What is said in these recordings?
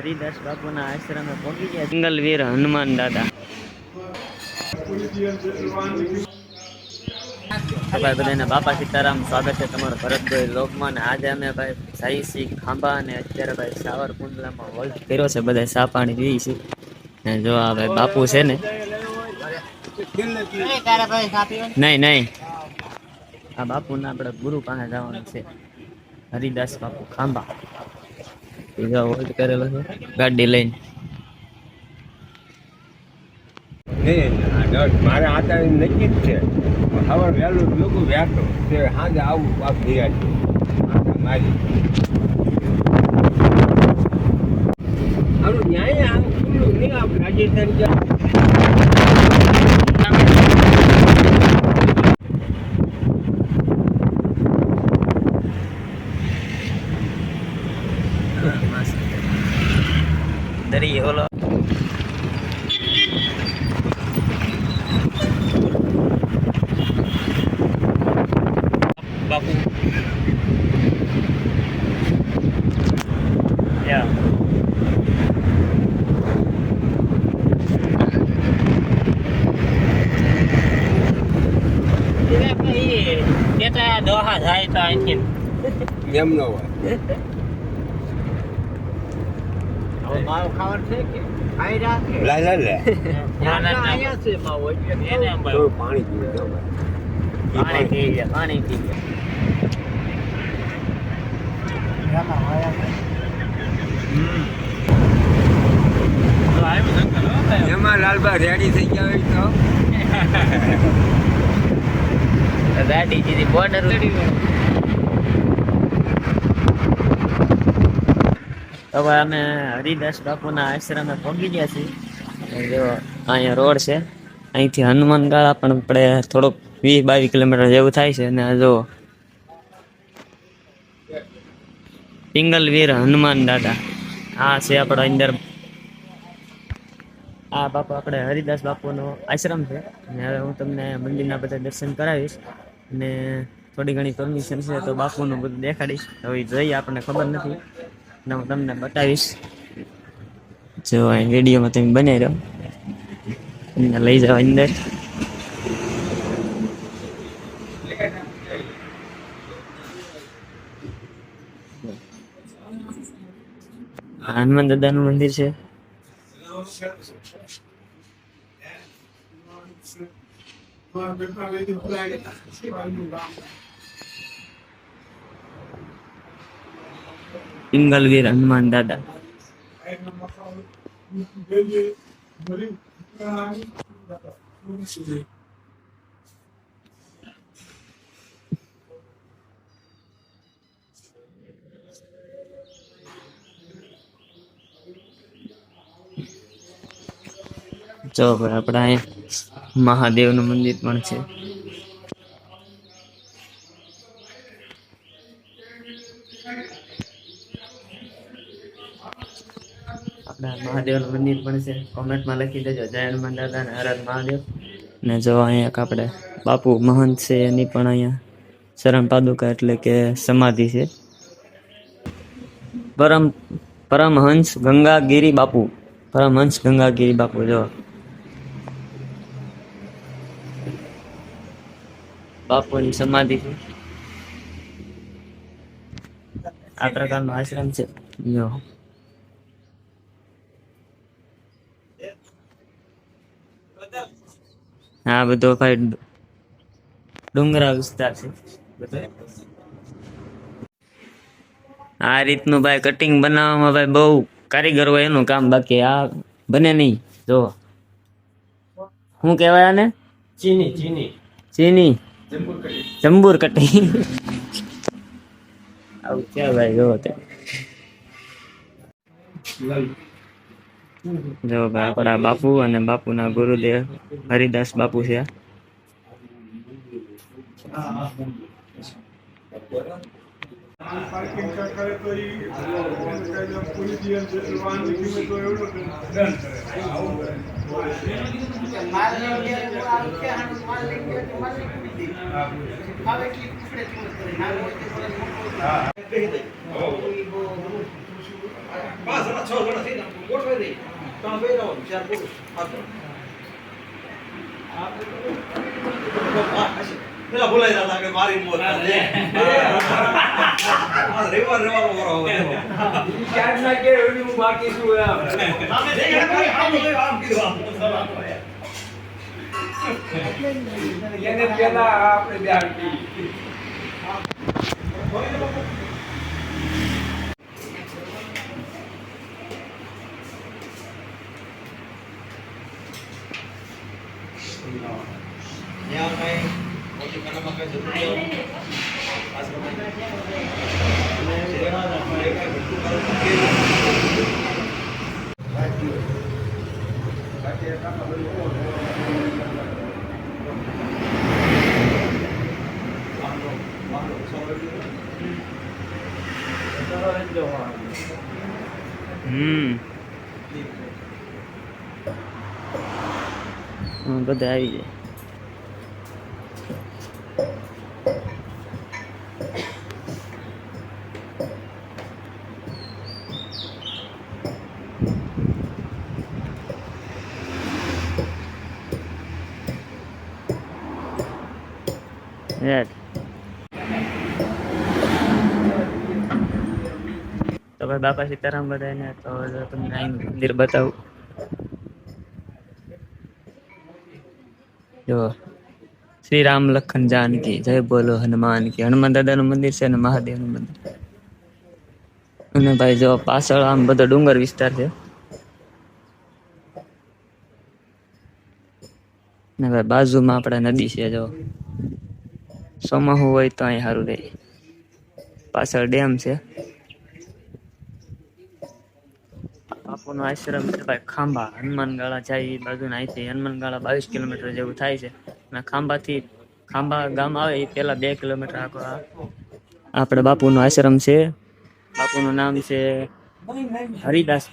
હરિદાસ બાપુના આશ્રમે પહોંચી ગયા જંગલવીર હનુમાન દાદા. ભાઈ બધાને બાપા સીતારામ, સ્વાગત છે તમારો ભરતભાઈ લોકમાં. આજે અમે ભાઈ સાઈ સી ખાંભા અને અત્યારે ભાઈ સાવરકુંડલામાં હોલ્ટ કર્યો છે. બધા સા પાણી પી છે ને જો આ ભાઈ બાપુ છે ને, નહીં નહીં, આ બાપુને આપણે ગુરુ પાસે જવાનું છે. હરિદાસ બાપુ ખાંભા હોલ્ટ કરેલો છે ગાડી લઈને. મારે આતા નક્કી જ છે. ખબર વહેલું લોકો વ્યાતો તે સાંજે આવું પાક ધીરા મારી આનું ન્યાય આમ ખુલ્લું નહીં. આપણે રાજસ્થાન દરી ઓલો બાપુ યા દોહા જાય તો અહીંથી એમ ન હોય. મારું ખાવાનું છે કે ખાઈ રાખે લે લે લે અહીંયા છે માવો એને થોડું પાણી પીવું જાવ. પાણી પી ગયા, પાણી પી ગયા. એમાં લાલબા રેડી થઈ ગયા હોય તો ગાડી જીધી બોર્ડર હવે અમે હરિદાસ બાપુના આશ્રમે પહોંચી ગયા છીએ. જો અહીંયા રોડ છે, અહીંથી હનુમાન ગાળા પણ આપણે થોડુંક 20-22 કિલોમીટર જેવું થાય છે. અને જો પિંગલવીર હનુમાન દાદા આ છે આપણો અંદર. આ બાપુ આપણે હરિદાસ બાપુનો આશ્રમ છે. અને હવે હું તમને મંદિરના બધા દર્શન કરાવીશ અને થોડી ઘણી પરમિશન છે તો બાપુનું બધું દેખાડીશ. હવે જોઈએ, આપણને ખબર નથી ને હું તમને બતાવીશ. જો અહીં વિડીયોમાં તમે બનાવી રહ્યો, તમને લઈ જાઓ અંદર. હનુમાન દાદાનું મંદિર છે. પિંગલવીર હનુમાન દાદા. જો ભાઈ આપણે અહીંયા મહાદેવનું મંદિર પણ છે. મહાદેવનું મંદિર પણ છે. કોમેન્ટમાં લખી દેજો જય હનુમાન દાદા ને હર હર મહાદેવ. ને જો અહીંયા આપણે બાપુ મહંત છે, એની પણ અહીંયા શરણ પાદુકા એટલે કે સમાધિ છે. પરમહંસ ગંગાગીરી બાપુ, પરમહંસ ગંગાગીરી બાપુ. જો બાપુની સમાધિ છે. આ પ્રકારનો આશ્રમ છે. જો આ બધો ભાઈ ડુંગરા વિસ્તાર છે. આ રીતનું ભાઈ કટિંગ બનાવવામાં ભાઈ બહુ કારીગર હોય એનું કામ, બાકી આ બને નહીં. જો શું કહેવાય આને? ચીની ચીની ચીની જંબૂર કટિંગ. આવું છે ભાઈ. જો તે જો ભાઈ આપણા બાપુ અને બાપુના ગુરુદેવ હરિદાસ બાપુ છે. બસ પેલા બોલાઈ જતા કે મારી મોત રેવા ક્યારના કે એવડી હું બાકી છું એમ. એને પેલા આપણે બેહાડી. બધા આવી જાય. યાર તો ભાઈ બાપા સીતારામ બધાને તો તમને અહીં મંદિર બતાવું. જો શ્રી રામ લખન જાનકી જય બોલો હનુમાન કી. હનુમાન દાદાનું મંદિર છે અને મહાદેવનું મંદિર. અને ભાઈ જો પાછળ આમ બધો ડુંગર વિસ્તાર છે ને ભાઈ બાજુમાં આપણે નદી છે. જો સોમાહુ હોય તો અહીં સારું રહે. પાછળ ડેમ છે. બાપુનો આશ્રમ છે ભાઈ ખાંભા. હનુમાન ગાળા જાય એ બાજુના અહીંથી હનુમાન ગાળા 22 કિલોમીટર જેવું થાય છે. અને ખાંભા ગામ આવે એ પેલા 2 કિલોમીટર આગળ આપણે બાપુનો આશ્રમ છે. બાપુનું નામ છે હરિદાસ.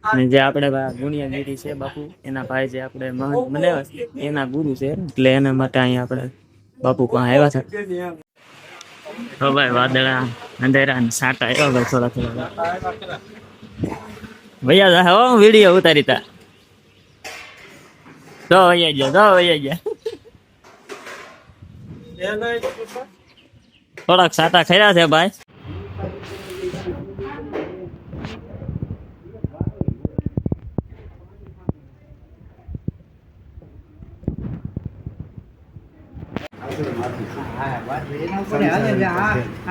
અને જે આપણે ગુણિયાગીરી છે બાપુ એના ભાઈ જે આપણે મહંત બન્યા એના ગુરુ છે. એટલે એના માટે અહીંયા આપણે બાપુ પાસે આવ્યા છે. તો ભાઈ વાદળા અંધેરા ને સાટા આવ્યા ભાઈ થોડા ભૈયા જા હો વિડીયો ઉતારી તા તો વૈયા ગયા થોડાક સાટા ખર્યા છે ભાઈ.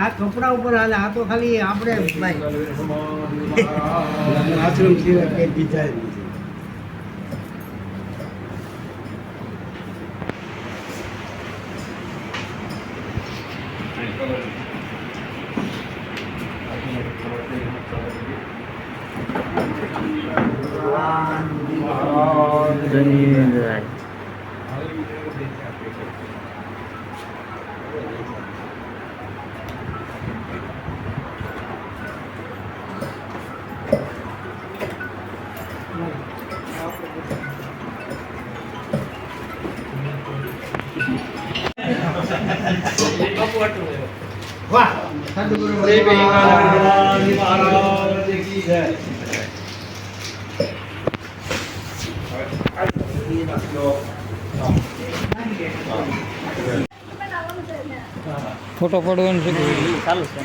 આ કપડા ઉપર હાલે. આ તો ખાલી આપણે આશ્રમ સિવાય બીજા વાહ સદગુરુ મહારાજ કી જય. ફોટો પડવાનું છે ચાલુ છે.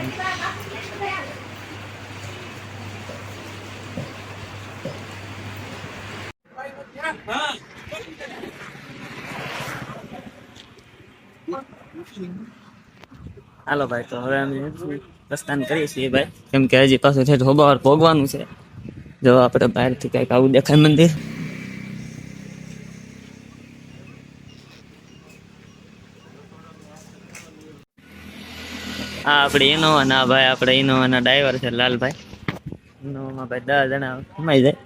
હાલો ભાઈ તો હવે અમે પ્રસ્થાન કરીએ છીએ ભાઈ. કેમ કે હજી પાછું છે હોબાવાર ભોગવાનું છે. જો આપણે બહારથી કંઈક આવું દેખાય મંદિર. હા આપણે ઇનોવા ના ભાઈ આપણે ઇનોવાના ડ્રાઈવર છે લાલભાઈ. ઇનોવામાં ભાઈ 10 જણા સમાઈ જાય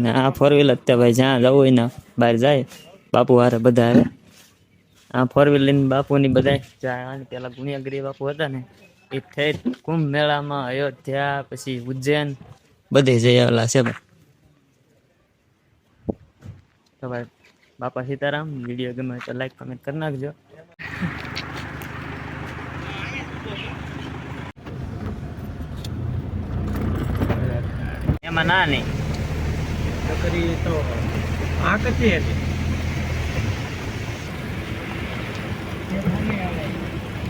ને આ 4 વ્હીલર તે ભાઈ જ્યાં જવું હોય ને બહાર જાય બાપુ હારે બધા હારે. આ 4 વ્હીલર લઈને બાપુની બધા જાય. પેલા ગુણિયાગીરી બાપુ હતા ને એ ઠેઠ કુંભ મેળામાં અયોધ્યા પછી ઉજ્જૈન બધે જઈ આવેલા છે ભાઈ. તો ભાઈ બાપા સીતારામ. વિડીયો ગમે તો લાઈક કમેન્ટ કરી નાખજો. આમાં ના નહીં છોકરી તો આ કચી હતી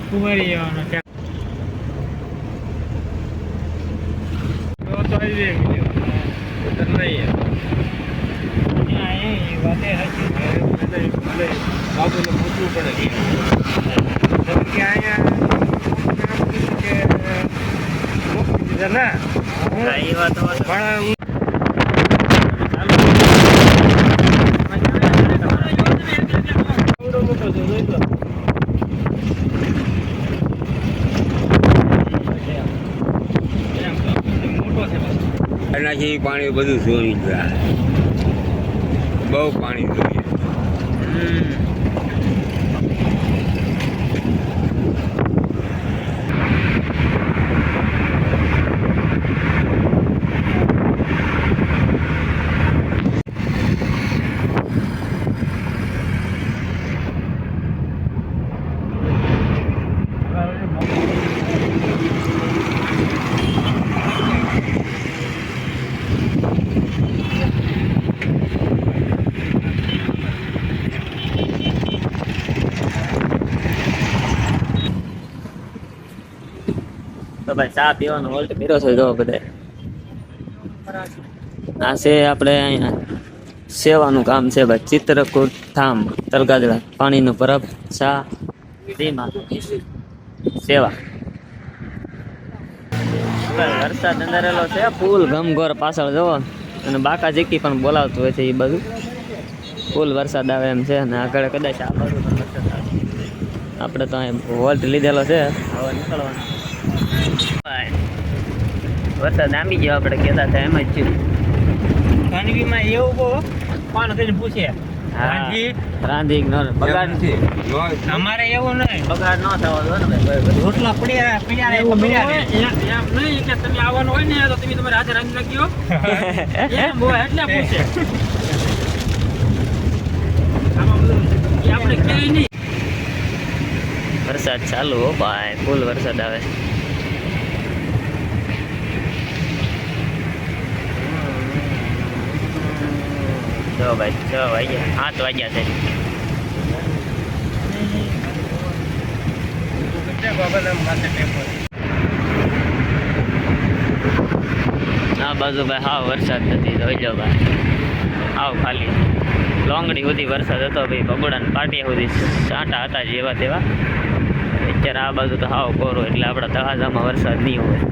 કુંવરી આવવાનો ત્યાં તો આવી જાય બીજો ઉતર નહીં વાતે બાબુને પૂછવું પડે કે અહીંયા મૂકી દીધા ના હા, એ વાત તો પણ આવડો મોટો છે જોઈ તો મોટો છે એનાથી પાણી બધું જોઈ ગયા બહુ પાણી જોઈએ તો ભાઈ ચા પીવાનો હોલ્ટ કર્યો છે જો બધે આ છે આપણે અહીંયા સેવાનું કામ છે ભાઈ ચિત્રકૂટ ધામ તલગાજડા પાણીનું પરબ ચા ધીમા સેવા વરસાદ અંધારેલો છે ફૂલ ગમગોર પાછળ જોવો અને બાકા જીકી પણ બોલાવતું હોય છે એ બધું ફૂલ વરસાદ આવે એમ છે અને આગળ કદાચ આ બાજુ પણ વરસાદ આવે આપણે તો અહીં વોલ્ટ લીધેલો છે હવે નીકળવાનું વરસાદ આંબી ગયો આપણે કહેતા હતા એમ જ થયું ખાનગીમાં એવું બહુ કોણ થઈને પૂછે હા રાંધી બગાડ નથી અમારે એવું નહીં બગાડ ન થવો જોઈએ ને ભાઈ રોટલા પડ્યા પડ્યા રહે તો પડ્યા રહે. એમ નહીં કે તમે આવવાનું હોય ને તો તમે તમારે હાથે રાંધી નાખ્યો એમ હોય એટલે પૂછે આમાં બધું એ આપણે ક્યાંય નહીં વરસાદ ચાલુ હો ભાઈ ફૂલ વરસાદ આવે જો ભાઈ 6 વાગ્યા 7 વાગ્યા છે બાબાના માથે ટેમ્પો આ બાજુ ભાઈ હાવ વરસાદ નથી જોઈ લો ભાઈ હાવ ખાલી લોંગડી સુધી વરસાદ હતો ભાઈ ભગોડાને પાટિયા સુધી સાંટા હતા જેવા તેવા અત્યારે આ બાજુ તો હાવ કોરો એટલે આપણા તળાજામાં વરસાદ નહીં હોય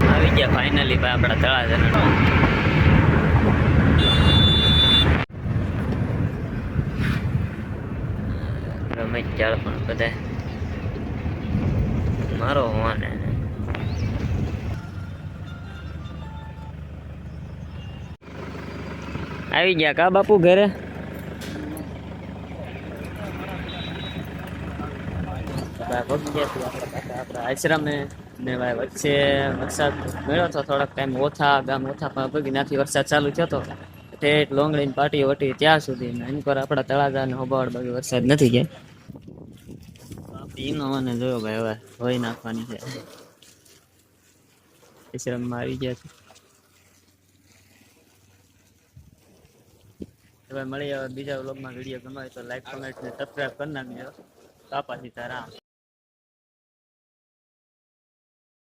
આવી ગયા ફાઇનલી ભાઈ આપણા તળાજાના રમેશ ચાળ પણ બધા મારો હોવાને આવી ગયા કા બાપુ ઘરે આપણા આશ્રમે ને ભાઈ વચ્ચે વરસાદ મળ્યો હતો થોડોક ટાઈમ ઓછા ગામ ઓછા પણ ભગી નાથી વરસાદ ચાલુ થયો હતો ઠેઠ લોંગડીની પાટી વટી ત્યાં સુધી ને એની પર આપણા તળાજા ને હોબાવડ બાજુ વરસાદ નથી ગયા ઈનો મને જોયો ભાઈ હવે ધોઈ નાખવાની છે આશ્રમમાં આવી ગયા છે હવે મળી આવે બીજા વ્લોગમાં વિડીયો ગમાય તો લાઈક કમેન્ટ ને સબસ્ક્રાઈબ કરી નાખજો કાપા સીતારામ